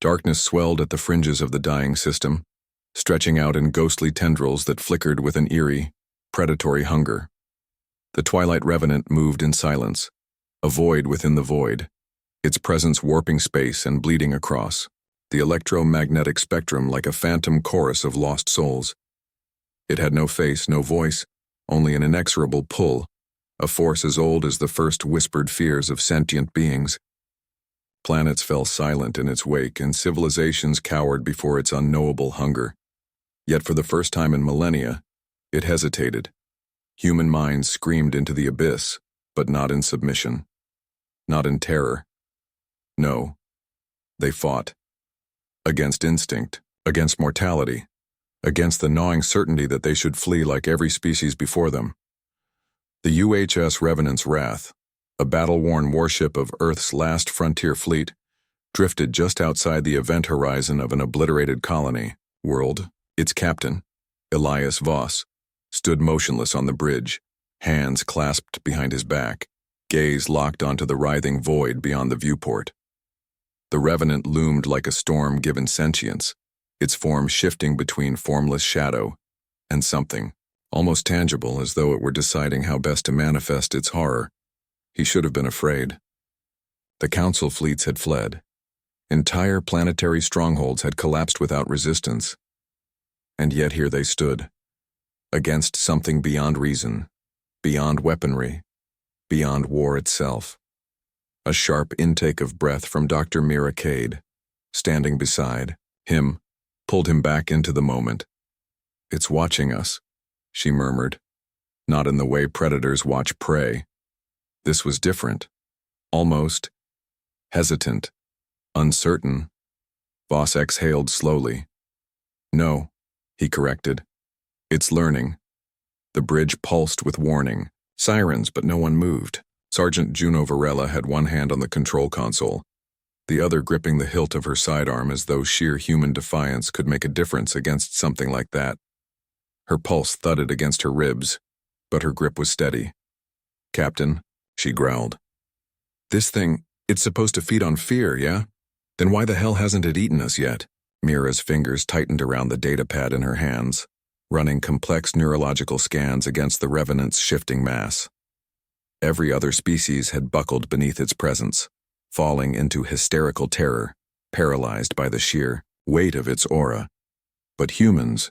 Darkness swelled at the fringes of the dying system, stretching out in ghostly tendrils that flickered with an eerie, predatory hunger. The Twilight Revenant moved in silence, a void within the void, its presence warping space and bleeding across, the electromagnetic spectrum like a phantom chorus of lost souls. It had no face, no voice, only an inexorable pull, a force as old as the first whispered fears of sentient beings. Planets fell silent in its wake, and civilizations cowered before its unknowable hunger. Yet for the first time in millennia, it hesitated. Human minds screamed into the abyss, but not in submission. Not in terror. No. They fought. Against instinct, against mortality, against the gnawing certainty that they should flee like every species before them. The UHS Revenant's Wrath, a battle-worn warship of Earth's last frontier fleet, drifted just outside the event horizon of an obliterated colony world. Its captain, Elias Voss, stood motionless on the bridge, hands clasped behind his back, gaze locked onto the writhing void beyond the viewport. The Revenant loomed like a storm given sentience, its form shifting between formless shadow and something, almost tangible, as though it were deciding how best to manifest its horror. He should have been afraid. The Council fleets had fled. Entire planetary strongholds had collapsed without resistance. And yet here they stood, against something beyond reason, beyond weaponry, beyond war itself. A sharp intake of breath from Dr. Mira Cade, standing beside him, pulled him back into the moment. "It's watching us," she murmured, not in the way predators watch prey. This was different, almost hesitant, uncertain. Voss exhaled slowly. "No," he corrected. "It's learning." The bridge pulsed with warning, sirens, but no one moved. Sergeant Juno Varela had one hand on the control console, the other gripping the hilt of her sidearm as though sheer human defiance could make a difference against something like that. Her pulse thudded against her ribs, but her grip was steady. "Captain," she growled. "This thing, it's supposed to feed on fear, yeah? Then why the hell hasn't it eaten us yet?" Mira's fingers tightened around the datapad in her hands, running complex neurological scans against the Revenant's shifting mass. Every other species had buckled beneath its presence, falling into hysterical terror, paralyzed by the sheer weight of its aura. But humans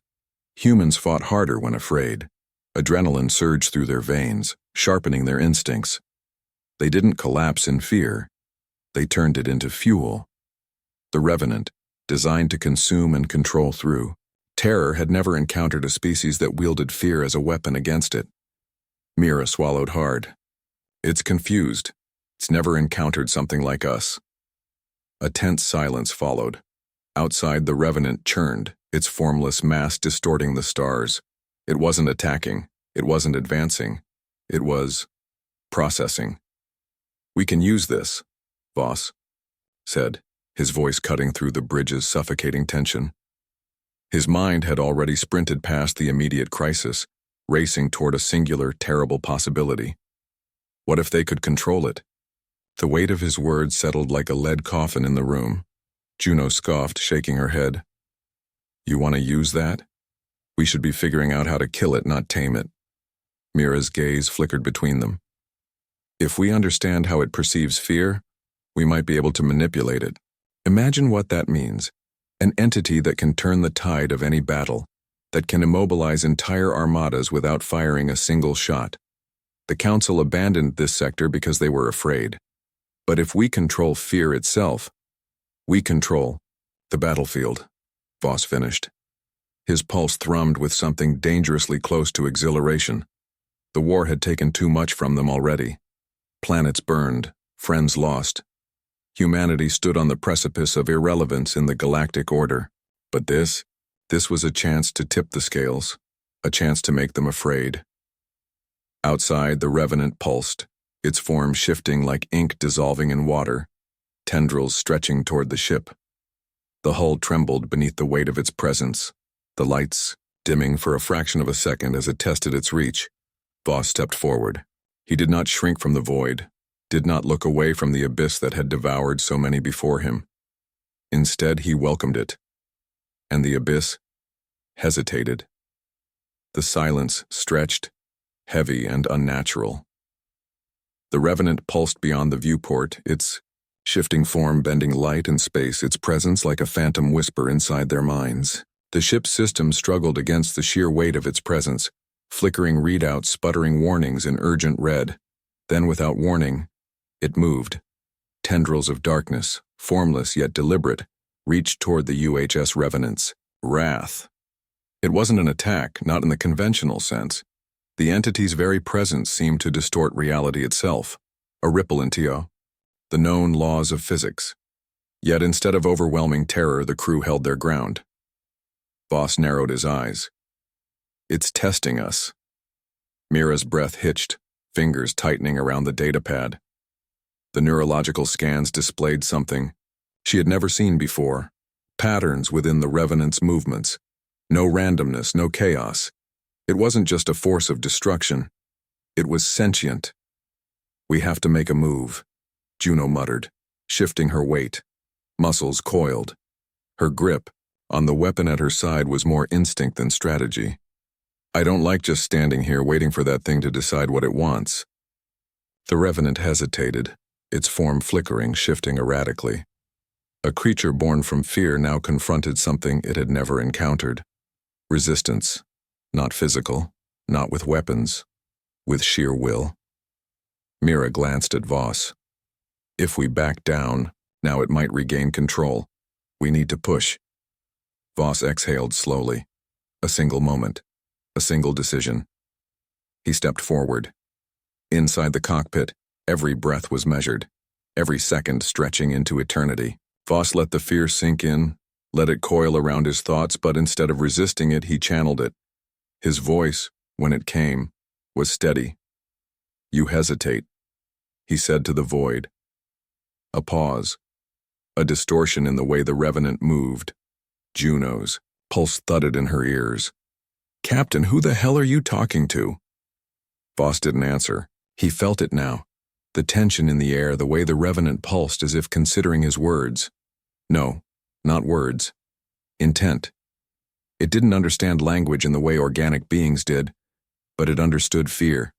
fought harder when afraid. Adrenaline surged through their veins, sharpening their instincts. They didn't collapse in fear. They turned it into fuel. The Revenant, designed to consume and control through terror, had never encountered a species that wielded fear as a weapon against it. Mira swallowed hard. "It's confused. It's never encountered something like us." A tense silence followed. Outside, the Revenant churned, its formless mass distorting the stars. It wasn't attacking. It wasn't advancing. It was processing. "We can use this," Voss said, his voice cutting through the bridge's suffocating tension. His mind had already sprinted past the immediate crisis, racing toward a singular, terrible possibility. What if they could control it? The weight of his words settled like a lead coffin in the room. Juno scoffed, shaking her head. "You want to use that? We should be figuring out how to kill it, not tame it." Mira's gaze flickered between them. "If we understand how it perceives fear, we might be able to manipulate it. Imagine what that means. An entity that can turn the tide of any battle, that can immobilize entire armadas without firing a single shot. The Council abandoned this sector because they were afraid. But if we control fear itself, we control the battlefield," Voss finished. His pulse thrummed with something dangerously close to exhilaration. The war had taken too much from them already. Planets burned, friends lost. Humanity stood on the precipice of irrelevance in the galactic order. But this was a chance to tip the scales, a chance to make them afraid. Outside, the Revenant pulsed, its form shifting like ink dissolving in water, tendrils stretching toward the ship. The hull trembled beneath the weight of its presence, the lights dimming for a fraction of a second as it tested its reach. Voss stepped forward. He did not shrink from the void, did not look away from the abyss that had devoured so many before him. Instead, he welcomed it. And the abyss hesitated. The silence stretched, heavy and unnatural. The Revenant pulsed beyond the viewport, its shifting form bending light and space, its presence like a phantom whisper inside their minds. The ship's system struggled against the sheer weight of its presence, flickering readouts, sputtering warnings in urgent red. Then, without warning, it moved. Tendrils of darkness, formless yet deliberate, reached toward the UHS Revenant's wrath. It wasn't an attack, not in the conventional sense. The entity's very presence seemed to distort reality itself, a ripple into the known laws of physics. Yet instead of overwhelming terror, the crew held their ground. Voss narrowed his eyes. It's testing us. Mira's breath hitched, fingers tightening around the datapad. The neurological scans displayed something she had never seen before, patterns within the Revenant's movements. No randomness, no chaos. It wasn't just a force of destruction. It was sentient. We have to make a move, Juno muttered, shifting her weight. Muscles coiled. Her grip on the weapon at her side was more instinct than strategy. I don't like just standing here waiting for that thing to decide what it wants. The Revenant hesitated, its form flickering, shifting erratically. A creature born from fear now confronted something it had never encountered. Resistance, not physical, not with weapons, with sheer will. Mira glanced at Voss. If we back down, now it might regain control. We need to push. Voss exhaled slowly. A single moment. A single decision. He stepped forward. Inside the cockpit, every breath was measured, every second stretching into eternity. Voss let the fear sink in, let it coil around his thoughts, but instead of resisting it, he channeled it. His voice, when it came, was steady. You hesitate, he said to the void. A pause. A distortion in the way the Revenant moved. Juno's pulse thudded in her ears. Captain, who the hell are you talking to? Voss didn't answer. He felt it now. The tension in the air, the way the Revenant pulsed as if considering his words. No, not words. Intent. It didn't understand language in the way organic beings did, but it understood fear,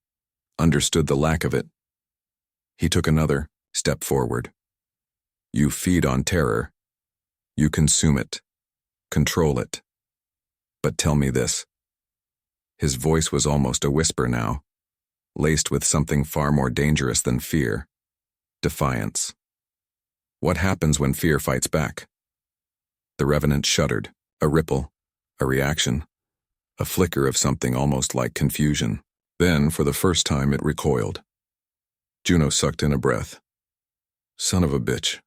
understood the lack of it. He took another step forward. You feed on terror. You consume it. Control it. But tell me this. His voice was almost a whisper now, laced with something far more dangerous than fear. Defiance. What happens when fear fights back? The Revenant shuddered, a ripple, a reaction, a flicker of something almost like confusion. Then, for the first time, it recoiled. Juno sucked in a breath. Son of a bitch.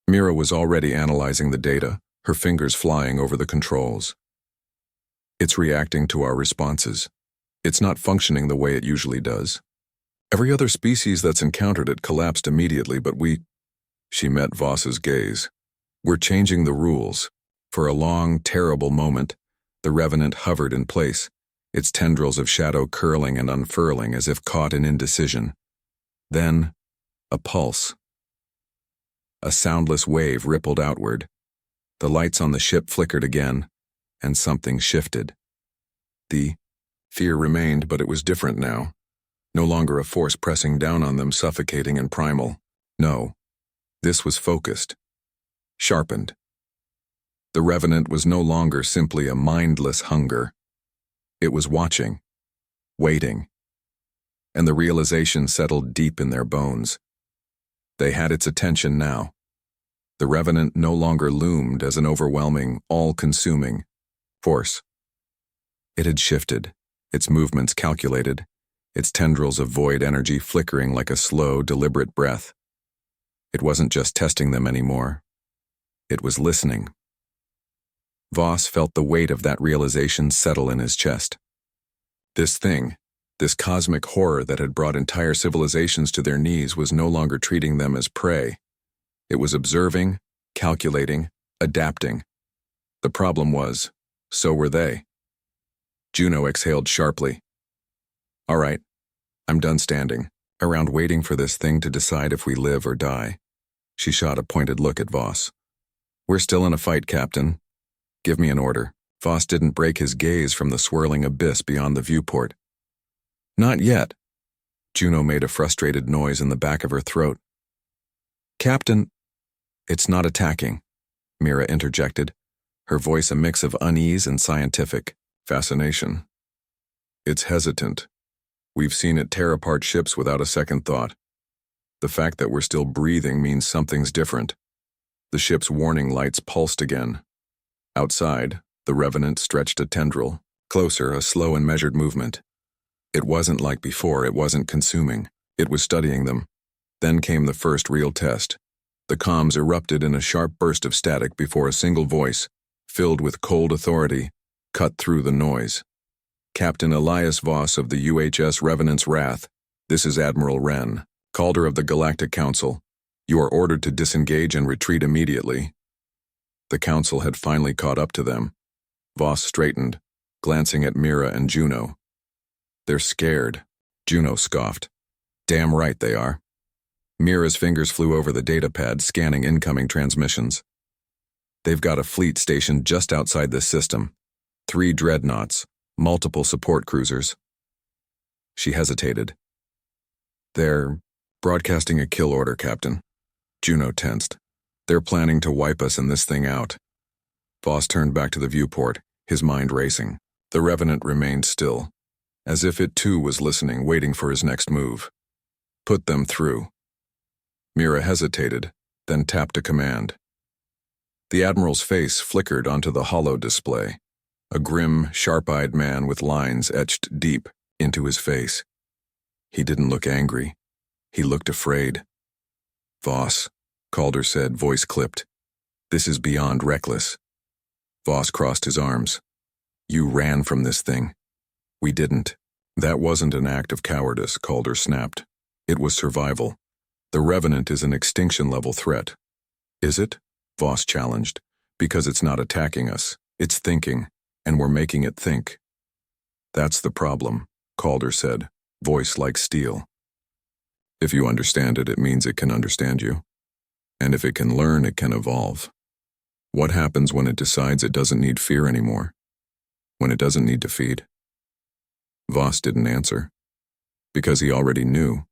Mira was already analyzing the data, her fingers flying over the controls. It's reacting to our responses. It's not functioning the way it usually does. Every other species that's encountered it collapsed immediately, but She met Voss's gaze. We're changing the rules. For a long, terrible moment, the Revenant hovered in place, its tendrils of shadow curling and unfurling as if caught in indecision. Then, a pulse. A soundless wave rippled outward. The lights on the ship flickered again, and something shifted. The fear remained, but it was different now. No longer a force pressing down on them, suffocating and primal. No. This was focused. Sharpened. The Revenant was no longer simply a mindless hunger. It was watching. Waiting. And the realization settled deep in their bones. They had its attention now. The Revenant no longer loomed as an overwhelming, all-consuming force. It had shifted, its movements calculated, its tendrils of void energy flickering like a slow, deliberate breath. It wasn't just testing them anymore. It was listening. Voss felt the weight of that realization settle in his chest. This thing, this cosmic horror that had brought entire civilizations to their knees, was no longer treating them as prey. It was observing, calculating, adapting. The problem was, so were they. Juno exhaled sharply. All right, I'm done standing around waiting for this thing to decide if we live or die. She shot a pointed look at Voss. We're still in a fight, Captain. Give me an order. Voss didn't break his gaze from the swirling abyss beyond the viewport. Not yet. Juno made a frustrated noise in the back of her throat. Captain, it's not attacking, Mira interjected, her voice a mix of unease and scientific fascination. It's hesitant. We've seen it tear apart ships without a second thought. The fact that we're still breathing means something's different. The ship's warning lights pulsed again. Outside, the Revenant stretched a tendril. Closer, a slow and measured movement. It wasn't like before, it wasn't consuming. It was studying them. Then came the first real test. The comms erupted in a sharp burst of static before a single voice, filled with cold authority, cut through the noise. Captain Elias Voss of the UHS Revenant's Wrath, this is Admiral Wren, Calder of the Galactic Council. You are ordered to disengage and retreat immediately. The Council had finally caught up to them. Voss straightened, glancing at Mira and Juno. They're scared, Juno scoffed. Damn right they are. Mira's fingers flew over the data pad, scanning incoming transmissions. They've got a fleet stationed just outside this system. 3 dreadnoughts, multiple support cruisers. She hesitated. They're broadcasting a kill order, Captain. Juno tensed. They're planning to wipe us and this thing out. Voss turned back to the viewport, his mind racing. The Revenant remained still, as if it too was listening, waiting for his next move. Put them through. Mira hesitated, then tapped a command. The Admiral's face flickered onto the holo display, a grim, sharp-eyed man with lines etched deep into his face. He didn't look angry. He looked afraid. Voss, Calder said, voice clipped. This is beyond reckless. Voss crossed his arms. You ran from this thing. We didn't. That wasn't an act of cowardice, Calder snapped. It was survival. The Revenant is an extinction-level threat. Is it? Voss challenged. Because it's not attacking us. It's thinking, and we're making it think. That's the problem, Calder said, voice like steel. If you understand it, it means it can understand you. And if it can learn, it can evolve. What happens when it decides it doesn't need fear anymore? When it doesn't need to feed? Voss didn't answer. Because he already knew,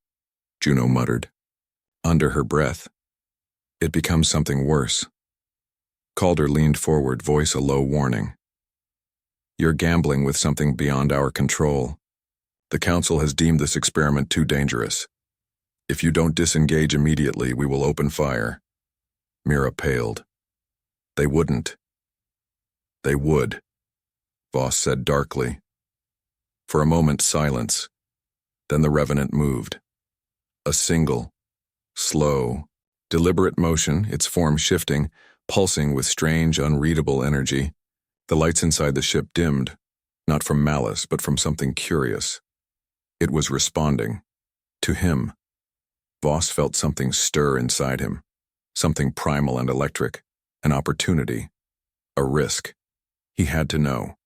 Juno muttered. Under her breath. It becomes something worse. Calder leaned forward, voice a low warning. You're gambling with something beyond our control. The Council has deemed this experiment too dangerous. If you don't disengage immediately, we will open fire. Mira paled. They wouldn't. They would, Voss said darkly. For a moment, silence. Then the Revenant moved. A single, slow, deliberate motion, its form shifting, pulsing with strange, unreadable energy. The lights inside the ship dimmed, not from malice, but from something curious. It was responding. To him. Voss felt something stir inside him. Something primal and electric. An opportunity. A risk. He had to know.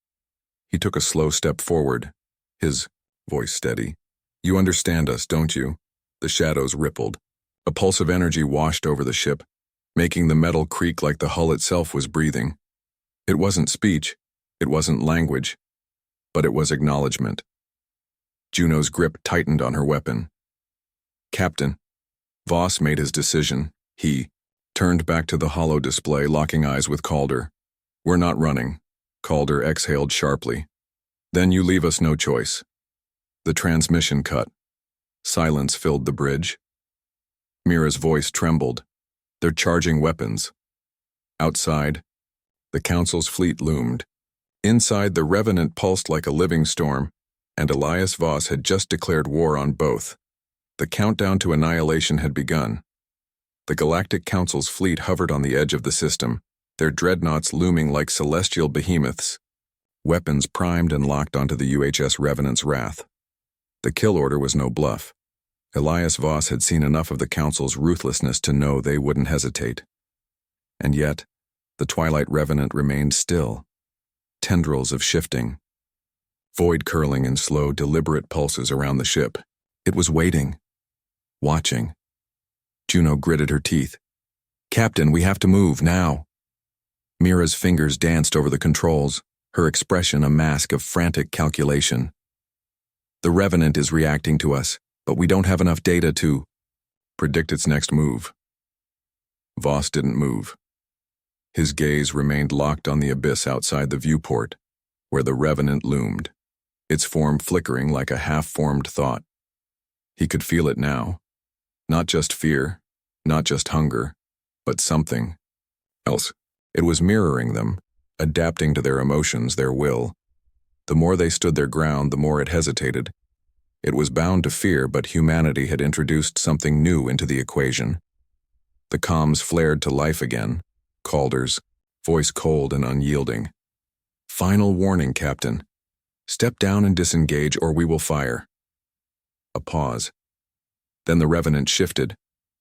He took a slow step forward, his voice steady. You understand us, don't you? The shadows rippled. A pulse of energy washed over the ship, making the metal creak like the hull itself was breathing. It wasn't speech, it wasn't language, but it was acknowledgement. Juno's grip tightened on her weapon. Captain. Voss made his decision. He turned back to the holo display, locking eyes with Calder. We're not running. Calder exhaled sharply. Then you leave us no choice. The transmission cut. Silence filled the bridge. Mira's voice trembled. They're charging weapons. Outside, the Council's fleet loomed. Inside, the Revenant pulsed like a living storm, and Elias Voss had just declared war on both. The countdown to annihilation had begun. The Galactic Council's fleet hovered on the edge of the system, their dreadnoughts looming like celestial behemoths, weapons primed and locked onto the UHS Revenant's Wrath. The kill order was no bluff. Elias Voss had seen enough of the Council's ruthlessness to know they wouldn't hesitate. And yet, the Twilight Revenant remained still, tendrils of shifting, void curling in slow, deliberate pulses around the ship. It was waiting, watching. Juno gritted her teeth. Captain, we have to move, now. Mira's fingers danced over the controls, her expression a mask of frantic calculation. The Revenant is reacting to us, but we don't have enough data to predict its next move. Voss didn't move. His gaze remained locked on the abyss outside the viewport, where the Revenant loomed, its form flickering like a half-formed thought. He could feel it now. Not just fear, not just hunger, but something else. It was mirroring them, adapting to their emotions, their will. The more they stood their ground, the more it hesitated. It was bound to fear, but humanity had introduced something new into the equation. The comms flared to life again, Calder's, voice cold and unyielding. "Final warning, Captain. Step down and disengage, or we will fire." A pause. Then the Revenant shifted.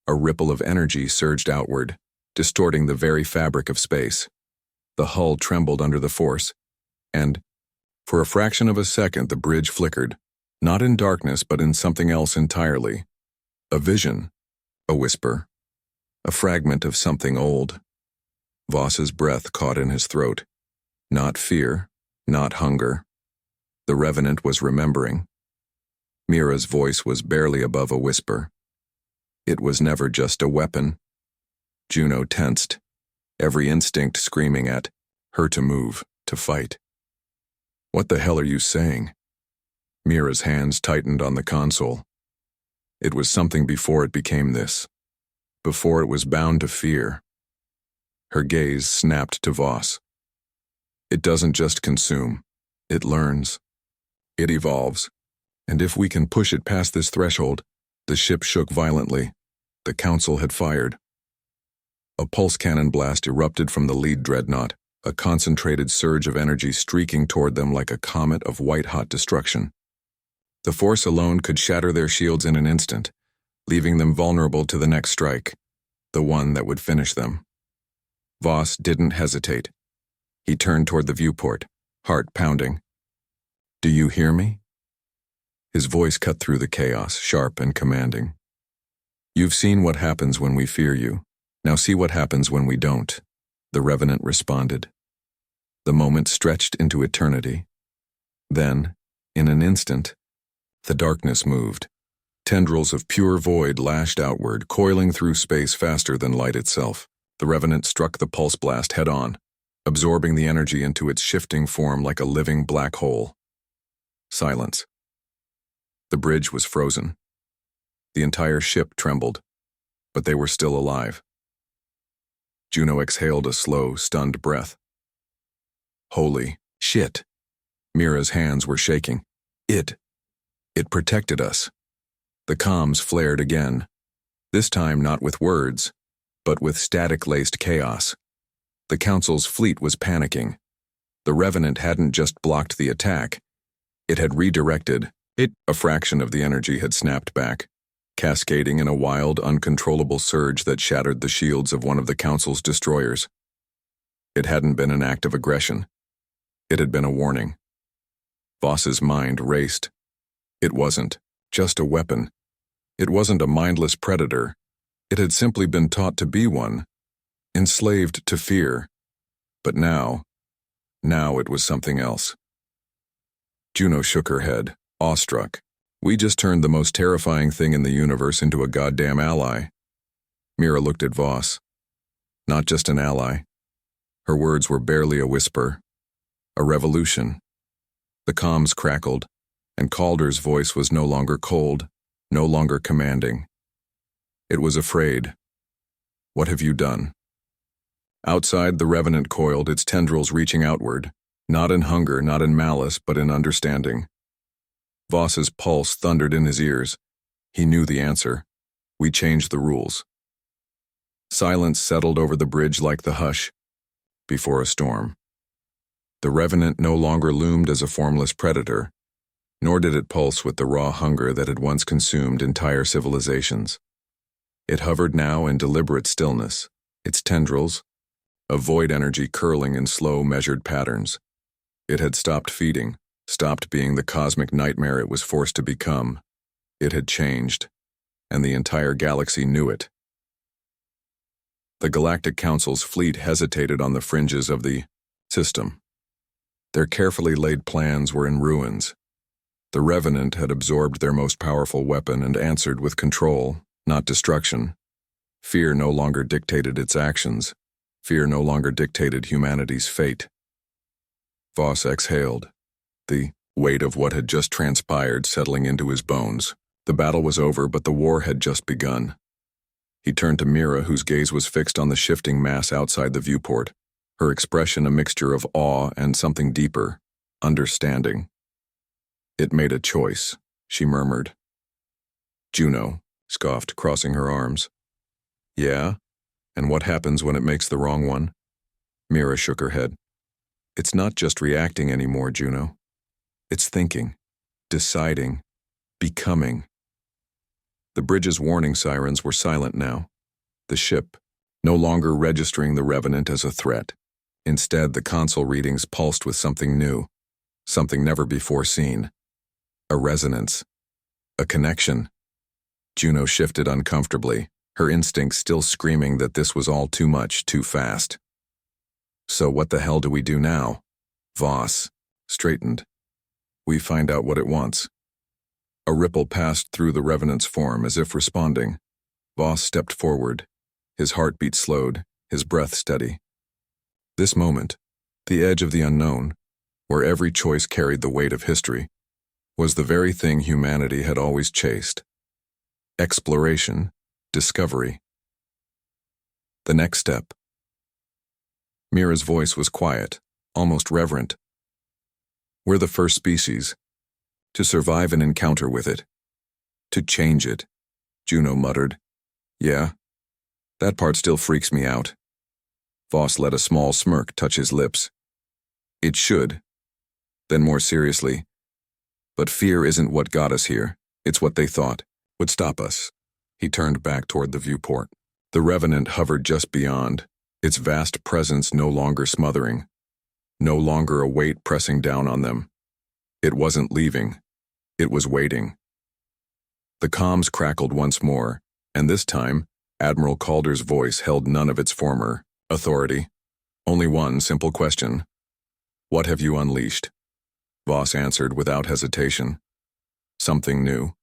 A ripple of energy surged outward, distorting the very fabric of space. The hull trembled under the force, and, for a fraction of a second, the bridge flickered, not in darkness but in something else entirely. A vision, a whisper, a fragment of something old. Voss's breath caught in his throat. Not fear, not hunger. The Revenant was remembering. Mira's voice was barely above a whisper. It was never just a weapon. Juno tensed, every instinct screaming at her to move, to fight. "What the hell are you saying?" Mira's hands tightened on the console. It was something before it became this. Before it was bound to fear. Her gaze snapped to Voss. "It doesn't just consume. It learns. It evolves. And if we can push it past this threshold..." The ship shook violently. The Council had fired. A pulse cannon blast erupted from the lead dreadnought, a concentrated surge of energy streaking toward them like a comet of white-hot destruction. The force alone could shatter their shields in an instant, leaving them vulnerable to the next strike, the one that would finish them. Voss didn't hesitate. He turned toward the viewport, heart pounding. "Do you hear me?" His voice cut through the chaos, sharp and commanding. "You've seen what happens when we fear you. Now see what happens when we don't," the Revenant responded. The moment stretched into eternity. Then, in an instant, the darkness moved. Tendrils of pure void lashed outward, coiling through space faster than light itself. The Revenant struck the pulse blast head-on, absorbing the energy into its shifting form like a living black hole. Silence. The bridge was frozen. The entire ship trembled, but they were still alive. Juno exhaled a slow, stunned breath. "Holy shit." Mira's hands were shaking. It protected us. The comms flared again, this time not with words, but with static-laced chaos. The Council's fleet was panicking. The Revenant hadn't just blocked the attack. It had redirected. A fraction of the energy had snapped back, cascading in a wild, uncontrollable surge that shattered the shields of one of the Council's destroyers. It hadn't been an act of aggression. It had been a warning. Voss's mind raced. It wasn't just a weapon. It wasn't a mindless predator. It had simply been taught to be one, enslaved to fear. But now it was something else. Juno shook her head, awestruck. "We just turned the most terrifying thing in the universe into a goddamn ally." Mira looked at Voss. Not just an ally. Her words were barely a whisper. A revolution. The comms crackled, and Calder's voice was no longer cold, no longer commanding. It was afraid. "What have you done?" Outside, the Revenant coiled, its tendrils reaching outward, not in hunger, not in malice, but in understanding. Voss's pulse thundered in his ears. He knew the answer. We changed the rules. Silence settled over the bridge like the hush before a storm. The Revenant no longer loomed as a formless predator, nor did it pulse with the raw hunger that had once consumed entire civilizations. It hovered now in deliberate stillness, its tendrils, a void energy curling in slow, measured patterns. It had stopped feeding, stopped being the cosmic nightmare it was forced to become. It had changed, and the entire galaxy knew it. The Galactic Council's fleet hesitated on the fringes of the system. Their carefully laid plans were in ruins. The Revenant had absorbed their most powerful weapon and answered with control, not destruction. Fear no longer dictated its actions. Fear no longer dictated humanity's fate. Voss exhaled, the weight of what had just transpired settling into his bones. The battle was over, but the war had just begun. He turned to Mira, whose gaze was fixed on the shifting mass outside the viewport, her expression a mixture of awe and something deeper, understanding. "It made a choice," she murmured. Juno scoffed, crossing her arms. "Yeah? And what happens when it makes the wrong one?" Mira shook her head. "It's not just reacting anymore, Juno. It's thinking, deciding, becoming." The bridge's warning sirens were silent now. The ship, no longer registering the Revenant as a threat. Instead, the console readings pulsed with something new, something never before seen. A resonance. A connection. Juno shifted uncomfortably, her instincts still screaming that this was all too much, too fast. "So what the hell do we do now?" Voss straightened. "We find out what it wants." A ripple passed through the Revenant's form as if responding. Voss stepped forward. His heartbeat slowed, his breath steady. This moment, the edge of the unknown, where every choice carried the weight of history, was the very thing humanity had always chased. Exploration, discovery. The next step. Mira's voice was quiet, almost reverent. "We're the first species. To survive an encounter with it. To change it," Juno muttered. "Yeah, that part still freaks me out." Voss let a small smirk touch his lips. "It should." Then more seriously, "But fear isn't what got us here. It's what they thought would stop us." He turned back toward the viewport. The Revenant hovered just beyond, its vast presence no longer smothering, no longer a weight pressing down on them. It wasn't leaving. It was waiting. The comms crackled once more, and this time, Admiral Calder's voice held none of its former authority. Only one simple question. "What have you unleashed?" Voss answered without hesitation. "Something new."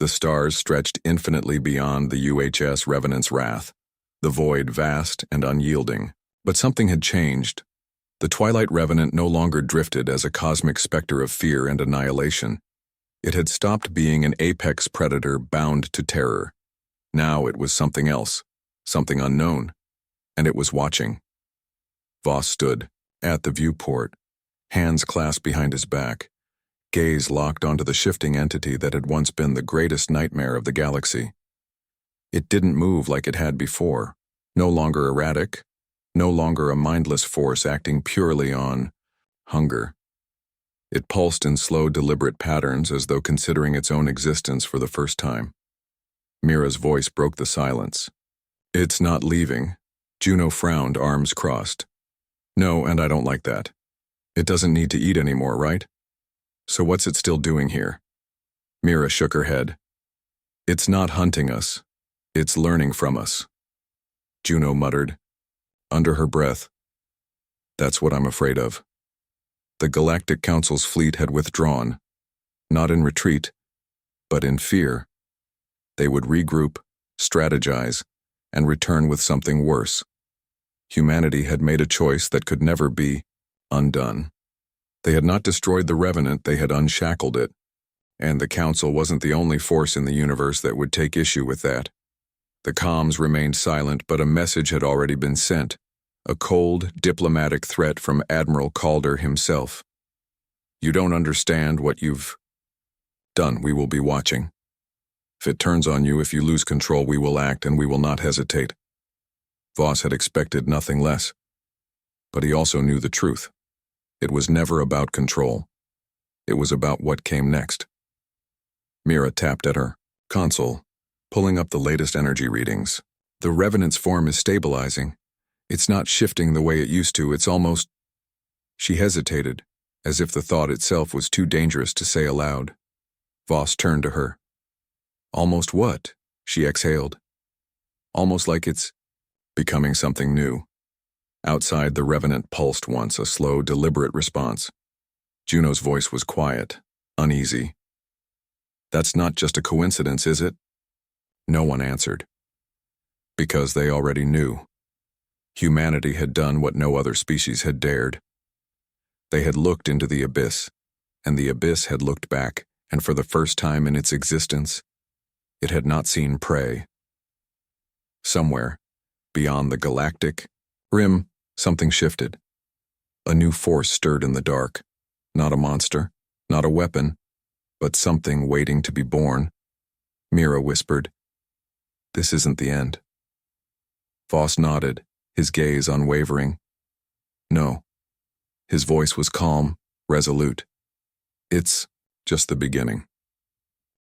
The stars stretched infinitely beyond the UHS Revenant's wrath, the void vast and unyielding. But something had changed. The Twilight Revenant no longer drifted as a cosmic specter of fear and annihilation. It had stopped being an apex predator bound to terror. Now it was something else, something unknown, and it was watching. Voss stood at the viewport, hands clasped behind his back, gaze locked onto the shifting entity that had once been the greatest nightmare of the galaxy. It didn't move like it had before, no longer erratic, no longer a mindless force acting purely on hunger. It pulsed in slow, deliberate patterns as though considering its own existence for the first time. Mira's voice broke the silence. "It's not leaving." Juno frowned, arms crossed. "No, and I don't like that. It doesn't need to eat anymore, right? So what's it still doing here?" Mira shook her head. "It's not hunting us. It's learning from us." Juno muttered, under her breath, "That's what I'm afraid of." The Galactic Council's fleet had withdrawn, not in retreat, but in fear. They would regroup, strategize, and return with something worse. Humanity had made a choice that could never be undone. They had not destroyed the Revenant, they had unshackled it, and the Council wasn't the only force in the universe that would take issue with that. The comms remained silent, but a message had already been sent. A cold, diplomatic threat from Admiral Calder himself. "You don't understand what you've done. We will be watching. If it turns on you, if you lose control, we will act and we will not hesitate." Voss had expected nothing less. But he also knew the truth. It was never about control. It was about what came next. Mira tapped at her console, pulling up the latest energy readings. "The Revenant's form is stabilizing. It's not shifting the way it used to, it's almost—" She hesitated, as if the thought itself was too dangerous to say aloud. Voss turned to her. "Almost what?" she exhaled. "Almost like it's becoming something new. Outside, the revenant pulsed once, a slow, deliberate response. Juno's voice was quiet, uneasy. "That's not just a coincidence, is it?" No one answered. Because they already knew. Humanity had done what no other species had dared. They had looked into the abyss, and the abyss had looked back, and for the first time in its existence, it had not seen prey. Somewhere, beyond the galactic rim, something shifted. A new force stirred in the dark. Not a monster, not a weapon, but something waiting to be born. Mira whispered, "This isn't the end." Voss nodded, his gaze unwavering. No. His voice was calm, resolute. "It's just the beginning."